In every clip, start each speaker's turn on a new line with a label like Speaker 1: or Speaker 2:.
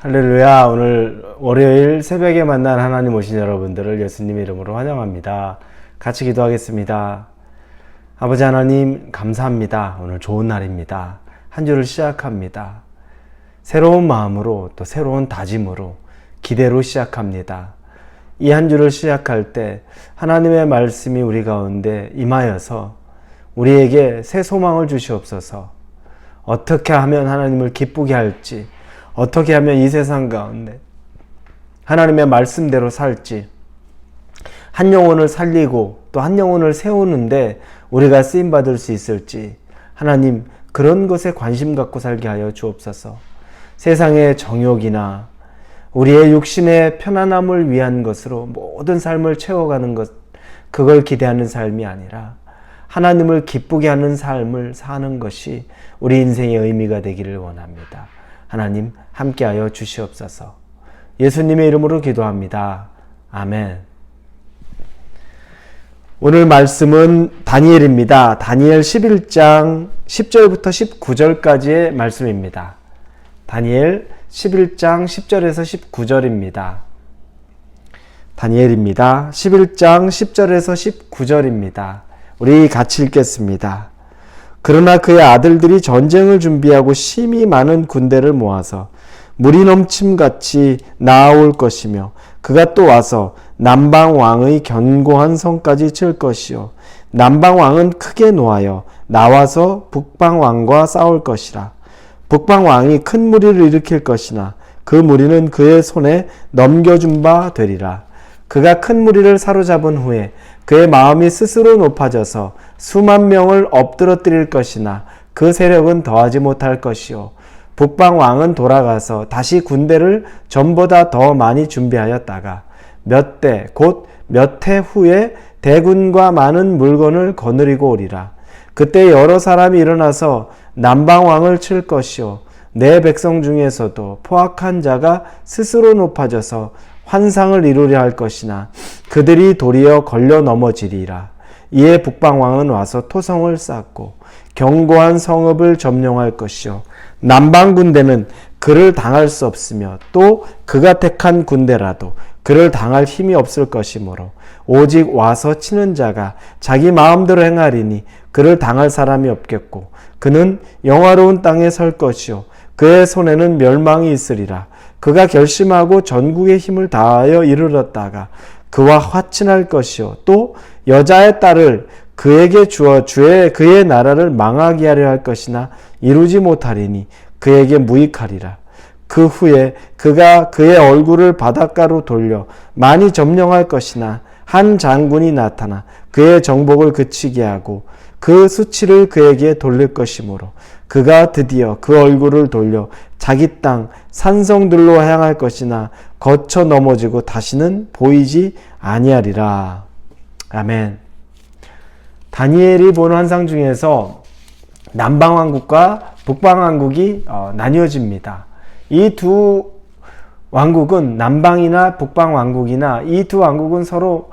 Speaker 1: 할렐루야. 오늘 월요일 새벽에 만난 하나님 오신 여러분들을 예수님의 이름으로 환영합니다. 같이 기도하겠습니다. 아버지 하나님 감사합니다. 오늘 좋은 날입니다. 한 주를 시작합니다. 새로운 마음으로 또 새로운 다짐으로 기대로 시작합니다. 이 한 주를 시작할 때 하나님의 말씀이 우리 가운데 임하여서 우리에게 새 소망을 주시옵소서. 어떻게 하면 하나님을 기쁘게 할지, 어떻게 하면 이 세상 가운데 하나님의 말씀대로 살지, 한 영혼을 살리고 또 한 영혼을 세우는데 우리가 쓰임받을 수 있을지, 하나님 그런 것에 관심 갖고 살게 하여 주옵소서. 세상의 정욕이나 우리의 육신의 편안함을 위한 것으로 모든 삶을 채워가는 것, 그걸 기대하는 삶이 아니라 하나님을 기쁘게 하는 삶을 사는 것이 우리 인생의 의미가 되기를 원합니다. 하나님 함께하여 주시옵소서. 예수님의 이름으로 기도합니다. 아멘. 오늘 말씀은 다니엘입니다. 다니엘 11장 10절부터 19절까지의 말씀입니다. 다니엘 11장 10절에서 19절입니다. 다니엘입니다. 11장 10절에서 19절입니다. 우리 같이 읽겠습니다. 그러나 그의 아들들이 전쟁을 준비하고 심히 많은 군대를 모아서 물이 넘침같이 나아올 것이며 그가 또 와서 남방 왕의 견고한 성까지 칠 것이요 남방 왕은 크게 노하여 나와서 북방 왕과 싸울 것이라. 북방 왕이 큰 무리를 일으킬 것이나 그 무리는 그의 손에 넘겨준 바 되리라. 그가 큰 무리를 사로잡은 후에 그의 마음이 스스로 높아져서 수만 명을 엎드러뜨릴 것이나 그 세력은 더하지 못할 것이요 북방 왕은 돌아가서 다시 군대를 전보다 더 많이 준비하였다가 몇 대 곧 몇 해 후에 대군과 많은 물건을 거느리고 오리라. 그때 여러 사람이 일어나서 남방 왕을 칠 것이요 내 백성 중에서도 포악한 자가 스스로 높아져서 환상을 이루려 할 것이나 그들이 도리어 걸려 넘어지리라. 이에 북방왕은 와서 토성을 쌓고 견고한 성읍을 점령할 것이요 남방 군대는 그를 당할 수 없으며 또 그가 택한 군대라도 그를 당할 힘이 없을 것이므로 오직 와서 치는 자가 자기 마음대로 행하리니 그를 당할 사람이 없겠고 그는 영화로운 땅에 설 것이요 그의 손에는 멸망이 있으리라. 그가 결심하고 전국의 힘을 다하여 이르렀다가 그와 화친할 것이요 또 여자의 딸을 그에게 주어 그의 나라를 망하게 하려 할 것이나 이루지 못하리니 그에게 무익하리라. 그 후에 그가 그의 얼굴을 바닷가로 돌려 많이 점령할 것이나 한 장군이 나타나 그의 정복을 그치게 하고 그 수치를 그에게 돌릴 것이므로 그가 드디어 그 얼굴을 돌려 자기 땅 산성들로 향할 것이나 거쳐 넘어지고 다시는 보이지 아니하리라. 아멘. 다니엘이 본 환상 중에서 남방왕국과 북방왕국이 나뉘어집니다. 이 두 왕국은 남방이나 북방왕국이나 이 두 왕국은 서로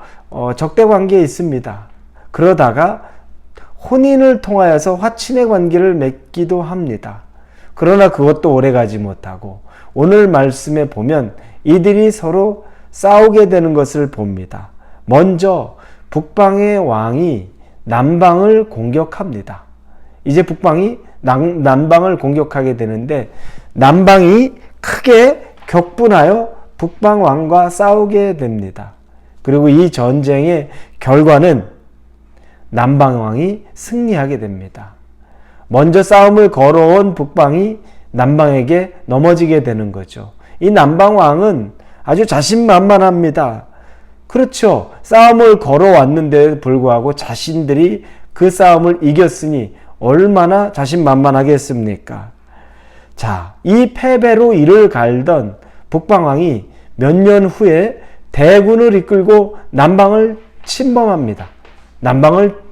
Speaker 1: 적대 관계에 있습니다. 그러다가 혼인을 통하여서 화친의 관계를 맺기도 합니다. 그러나 그것도 오래가지 못하고 오늘 말씀에 보면 이들이 서로 싸우게 되는 것을 봅니다. 먼저 북방의 왕이 남방을 공격합니다. 이제 북방이 남방을 공격하게 되는데 남방이 크게 격분하여 북방 왕과 싸우게 됩니다. 그리고 이 전쟁의 결과는 남방 왕이 승리하게 됩니다. 먼저 싸움을 걸어온 북방이 남방에게 넘어지게 되는 거죠. 이 남방 왕은 아주 자신만만합니다. 그렇죠. 싸움을 걸어왔는데 불구하고 자신들이 그 싸움을 이겼으니 얼마나 자신만만하겠습니까? 자, 이 패배로 이를 갈던 북방왕이 몇 년 후에 대군을 이끌고 남방을 침범합니다. 남방을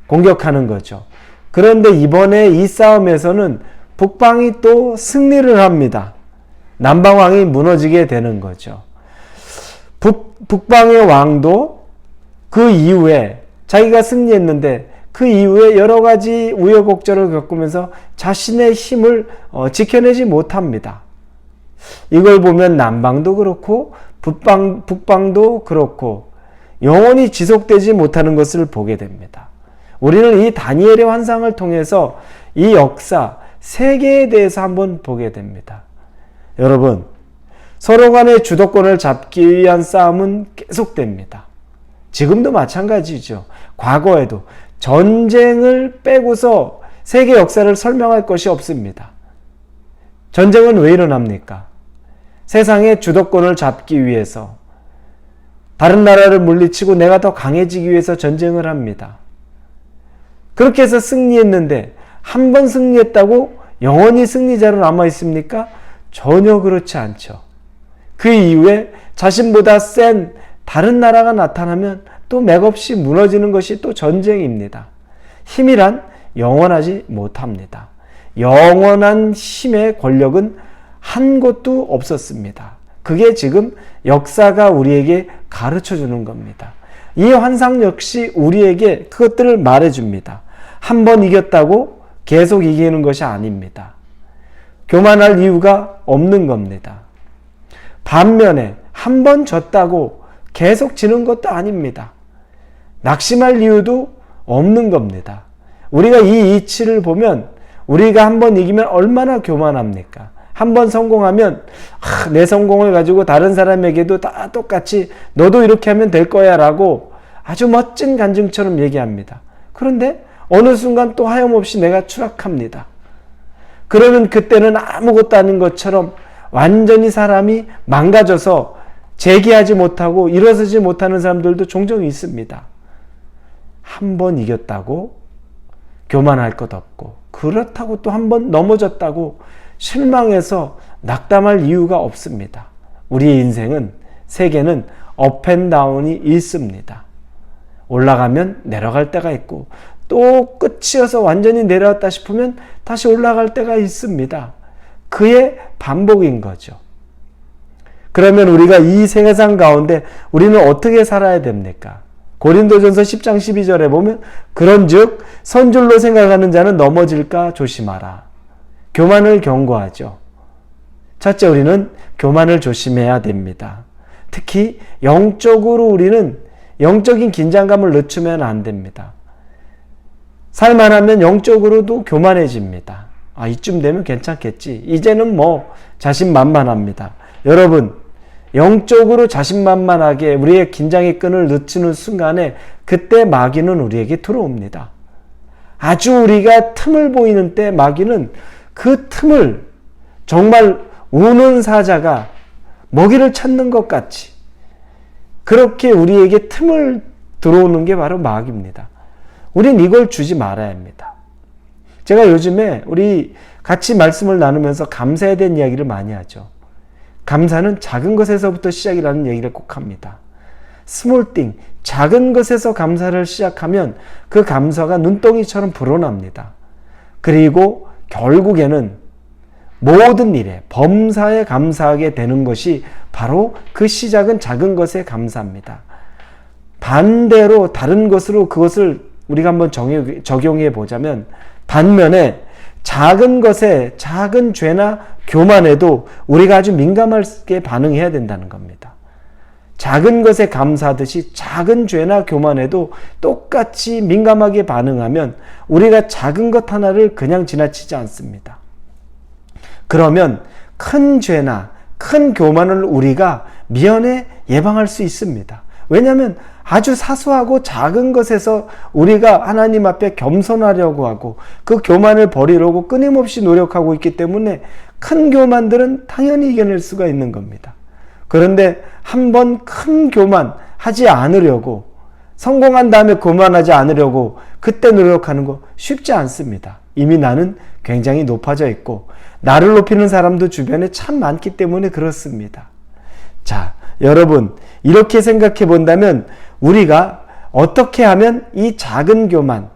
Speaker 1: 공격하는 거죠. 그런데 이번에 이 싸움에서는 북방이 또 승리를 합니다. 남방왕이 무너지게 되는 거죠. 북방의 왕도 그 이후에 자기가 승리했는데 그 이후에 여러 가지 우여곡절을 겪으면서 자신의 힘을 지켜내지 못합니다. 이걸 보면 남방도 그렇고 북방도 그렇고 영원히 지속되지 못하는 것을 보게 됩니다. 우리는 이 다니엘의 환상을 통해서 이 역사, 세계에 대해서 한번 보게 됩니다. 여러분, 서로 간의 주도권을 잡기 위한 싸움은 계속됩니다. 지금도 마찬가지죠. 과거에도 전쟁을 빼고서 세계 역사를 설명할 것이 없습니다. 전쟁은 왜 일어납니까? 세상의 주도권을 잡기 위해서, 다른 나라를 물리치고 내가 더 강해지기 위해서 전쟁을 합니다. 그렇게 해서 승리했는데 한 번 승리했다고 영원히 승리자로 남아 있습니까? 전혀 그렇지 않죠. 그 이후에 자신보다 센 다른 나라가 나타나면 또 맥없이 무너지는 것이 또 전쟁입니다. 힘이란 영원하지 못합니다. 영원한 힘의 권력은 한 곳도 없었습니다. 그게 지금 역사가 우리에게 가르쳐 주는 겁니다. 이 환상 역시 우리에게 그것들을 말해줍니다. 한 번 이겼다고 계속 이기는 것이 아닙니다. 교만할 이유가 없는 겁니다. 반면에 한 번 졌다고 계속 지는 것도 아닙니다. 낙심할 이유도 없는 겁니다. 우리가 이 이치를 보면 우리가 한 번 이기면 얼마나 교만합니까? 한 번 성공하면 내 성공을 가지고 다른 사람에게도 다 똑같이 너도 이렇게 하면 될 거야 라고 아주 멋진 간증처럼 얘기합니다. 그런데 어느 순간 또 하염없이 내가 추락합니다. 그러면 그때는 아무것도 아닌 것처럼 완전히 사람이 망가져서 재기하지 못하고 일어서지 못하는 사람들도 종종 있습니다. 한 번 이겼다고 교만할 것 없고, 그렇다고 또 한 번 넘어졌다고 실망해서 낙담할 이유가 없습니다. 우리의 인생은, 세계는 업앤다운이 있습니다. 올라가면 내려갈 때가 있고, 또 끝이어서 완전히 내려왔다 싶으면 다시 올라갈 때가 있습니다. 그의 반복인 거죠. 그러면 우리가 이 세상 가운데 우리는 어떻게 살아야 됩니까? 고린도전서 10장 12절에 보면 그런즉 선줄로 생각하는 자는 넘어질까 조심하라. 교만을 경고하죠. 첫째, 우리는 교만을 조심해야 됩니다. 특히 영적으로 우리는 영적인 긴장감을 늦추면 안 됩니다. 살만하면 영적으로도 교만해집니다. 이쯤 되면 괜찮겠지. 이제는 자신만만합니다. 여러분, 영적으로 자신만만하게 우리의 긴장의 끈을 늦추는 순간에 그때 마귀는 우리에게 들어옵니다. 아주 우리가 틈을 보이는 때 마귀는 그 틈을 정말 우는 사자가 먹이를 찾는 것 같이 그렇게 우리에게 틈을 들어오는 게 바로 마귀입니다. 우린 이걸 주지 말아야 합니다. 제가 요즘에 우리 같이 말씀을 나누면서 감사에 대한 이야기를 많이 하죠. 감사는 작은 것에서부터 시작이라는 얘기를 꼭 합니다. 스몰 띵, 작은 것에서 감사를 시작하면 그 감사가 눈덩이처럼 불어납니다. 그리고 결국에는 모든 일에 범사에 감사하게 되는 것이 바로 그 시작은 작은 것에 감사합니다. 반대로 다른 것으로 그것을 우리가 한번 적용해 보자면, 반면에 작은 것에, 작은 죄나 교만에도 우리가 아주 민감하게 반응해야 된다는 겁니다. 작은 것에 감사하듯이 작은 죄나 교만에도 똑같이 민감하게 반응하면 우리가 작은 것 하나를 그냥 지나치지 않습니다. 그러면 큰 죄나 큰 교만을 우리가 미연에 예방할 수 있습니다. 왜냐하면 아주 사소하고 작은 것에서 우리가 하나님 앞에 겸손하려고 하고 그 교만을 버리려고 끊임없이 노력하고 있기 때문에 큰 교만들은 당연히 이겨낼 수가 있는 겁니다. 그런데 한번 큰 교만 하지 않으려고, 성공한 다음에 교만하지 않으려고 그때 노력하는 거 쉽지 않습니다. 이미 나는 굉장히 높아져 있고 나를 높이는 사람도 주변에 참 많기 때문에 그렇습니다. 자, 여러분, 이렇게 생각해 본다면 우리가 어떻게 하면 이 작은 교만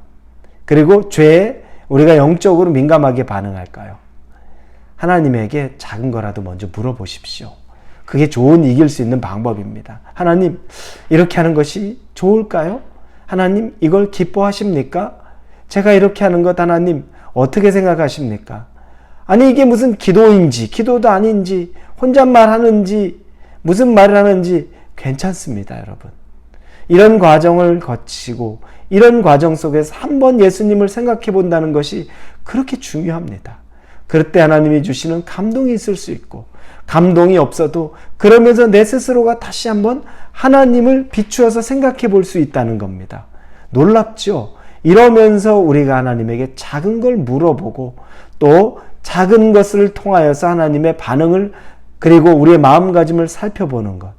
Speaker 1: 그리고 죄에 우리가 영적으로 민감하게 반응할까요? 하나님에게 작은 거라도 먼저 물어보십시오. 그게 좋은 이길 수 있는 방법입니다. 하나님, 이렇게 하는 것이 좋을까요? 하나님, 이걸 기뻐하십니까? 제가 이렇게 하는 것 하나님 어떻게 생각하십니까? 아니, 이게 무슨 기도인지 기도도 아닌지 혼잣말 하는지 무슨 말을 하는지 괜찮습니다, 여러분. 이런 과정을 거치고 이런 과정 속에서 한번 예수님을 생각해 본다는 것이 그렇게 중요합니다. 그럴 때 하나님이 주시는 감동이 있을 수 있고, 감동이 없어도 그러면서 내 스스로가 다시 한번 하나님을 비추어서 생각해 볼 수 있다는 겁니다. 놀랍죠? 이러면서 우리가 하나님에게 작은 걸 물어보고 또 작은 것을 통하여서 하나님의 반응을, 그리고 우리의 마음가짐을 살펴보는 것,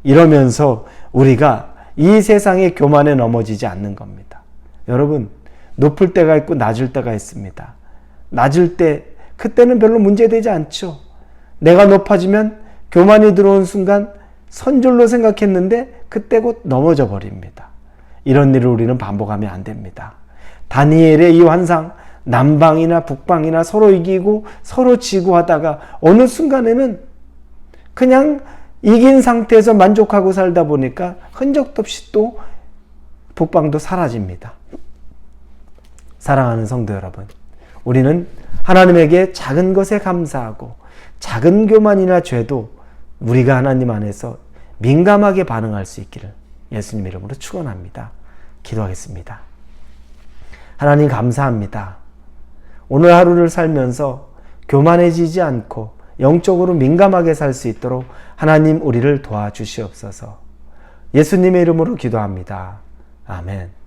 Speaker 1: 이러면서 우리가 이 세상의 교만에 넘어지지 않는 겁니다. 여러분, 높을 때가 있고 낮을 때가 있습니다. 낮을 때, 그때는 별로 문제되지 않죠. 내가 높아지면 교만이 들어온 순간 선줄로 생각했는데 그때 곧 넘어져 버립니다. 이런 일을 우리는 반복하면 안 됩니다. 다니엘의 이 환상, 남방이나 북방이나 서로 이기고 서로 지고 하다가 어느 순간에는 그냥 이긴 상태에서 만족하고 살다 보니까 흔적도 없이 또 북방도 사라집니다. 사랑하는 성도 여러분, 우리는 하나님에게 작은 것에 감사하고 작은 교만이나 죄도 우리가 하나님 안에서 민감하게 반응할 수 있기를 예수님 이름으로 축원합니다. 기도하겠습니다. 하나님 감사합니다. 오늘 하루를 살면서 교만해지지 않고 영적으로 민감하게 살 수 있도록 하나님 우리를 도와주시옵소서. 예수님의 이름으로 기도합니다. 아멘.